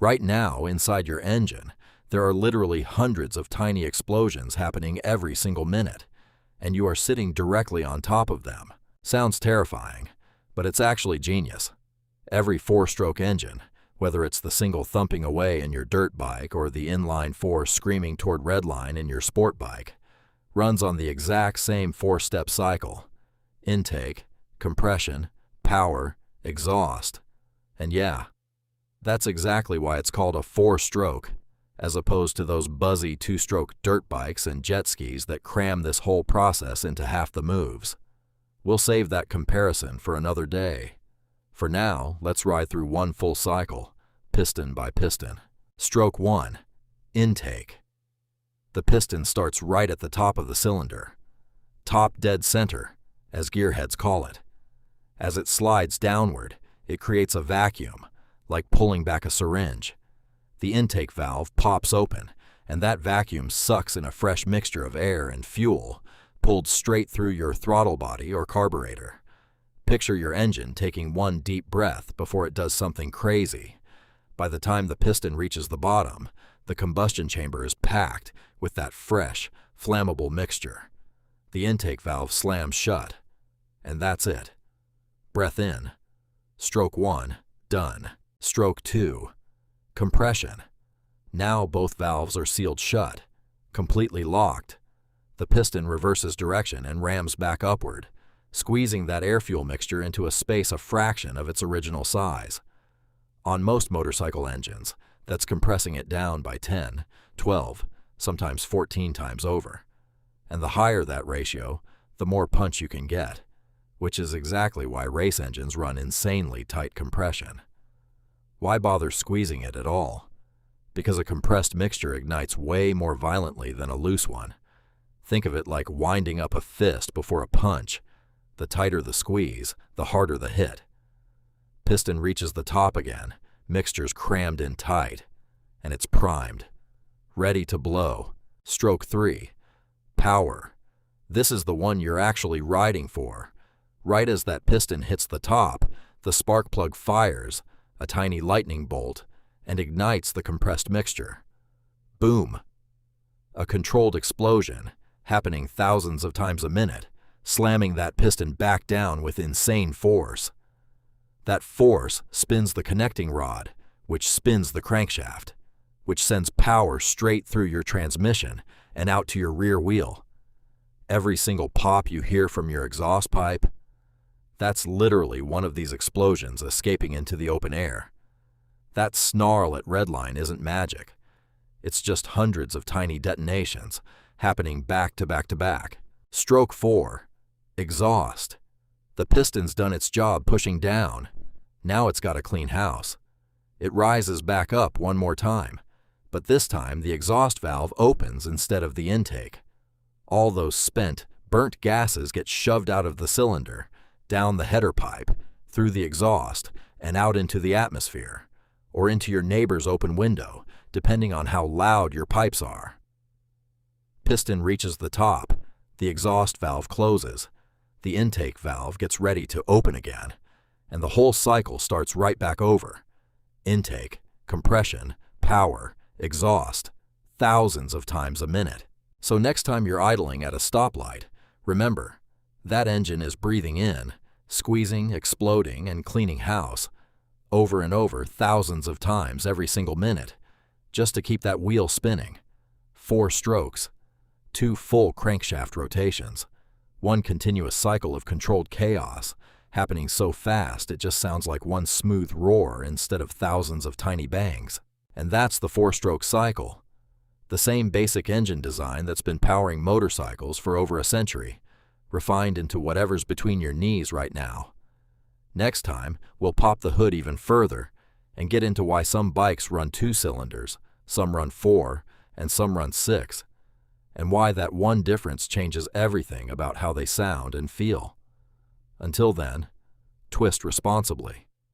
Right now, inside your engine, there are literally hundreds of tiny explosions happening every single minute, and you are sitting directly on top of them. Sounds terrifying, but it's actually genius. Every four-stroke engine, whether it's the single thumping away in your dirt bike or the inline-four screaming toward redline in your sport bike, runs on the exact same four-step cycle: intake, compression, power, exhaust. And yeah, that's exactly why it's called a four-stroke, as opposed to those buzzy two-stroke dirt bikes and jet skis that cram this whole process into half the moves. We'll save that comparison for another day. For now, let's ride through one full cycle, piston by piston. Stroke 1. Intake. The piston starts right at the top of the cylinder. Top dead center, as gearheads call it. As it slides downward, it creates a vacuum, like pulling back a syringe. The intake valve pops open, and that vacuum sucks in a fresh mixture of air and fuel, pulled straight through your throttle body or carburetor. Picture your engine taking one deep breath before it does something crazy. By the time the piston reaches the bottom, the combustion chamber is packed with that fresh, flammable mixture. The intake valve slams shut, and that's it. Breath in. Stroke 1, done. Stroke 2, compression. Now both valves are sealed shut, completely locked. The piston reverses direction and rams back upward, squeezing that air-fuel mixture into a space a fraction of its original size. On most motorcycle engines, that's compressing it down by 10, 12, sometimes 14 times over. And the higher that ratio, the more punch you can get, which is exactly why race engines run insanely tight compression. Why bother squeezing it at all? Because a compressed mixture ignites way more violently than a loose one. Think of it like winding up a fist before a punch. The tighter the squeeze, the harder the hit. Piston reaches the top again, mixture's crammed in tight, and it's primed, ready to blow. Stroke 3, power. This is the one you're actually riding for. Right as that piston hits the top, the spark plug fires, a tiny lightning bolt, and ignites the compressed mixture. Boom! A controlled explosion, happening thousands of times a minute, slamming that piston back down with insane force. That force spins the connecting rod, which spins the crankshaft, which sends power straight through your transmission and out to your rear wheel. Every single pop you hear from your exhaust pipe, that's literally one of these explosions escaping into the open air. That snarl at redline isn't magic. It's just hundreds of tiny detonations happening back to back to back. Stroke 4, exhaust. The piston's done its job pushing down. Now it's got a clean house. It rises back up one more time, but this time the exhaust valve opens instead of the intake. All those spent, burnt gases get shoved out of the cylinder, down the header pipe, through the exhaust, and out into the atmosphere, or into your neighbor's open window, depending on how loud your pipes are. Piston reaches the top, the exhaust valve closes, the intake valve gets ready to open again, and the whole cycle starts right back over. Intake, compression, power, exhaust, thousands of times a minute. So next time you're idling at a stoplight, remember, that engine is breathing in, squeezing, exploding, and cleaning house, over and over thousands of times every single minute, just to keep that wheel spinning. 4 strokes, 2 full crankshaft rotations, 1 continuous cycle of controlled chaos, happening so fast it just sounds like one smooth roar instead of thousands of tiny bangs. And that's the 4-stroke cycle. The same basic engine design that's been powering motorcycles for over a century, refined into whatever's between your knees right now. Next time, we'll pop the hood even further and get into why some bikes run 2 cylinders, some run 4, and some run 6, and why that one difference changes everything about how they sound and feel. Until then, twist responsibly.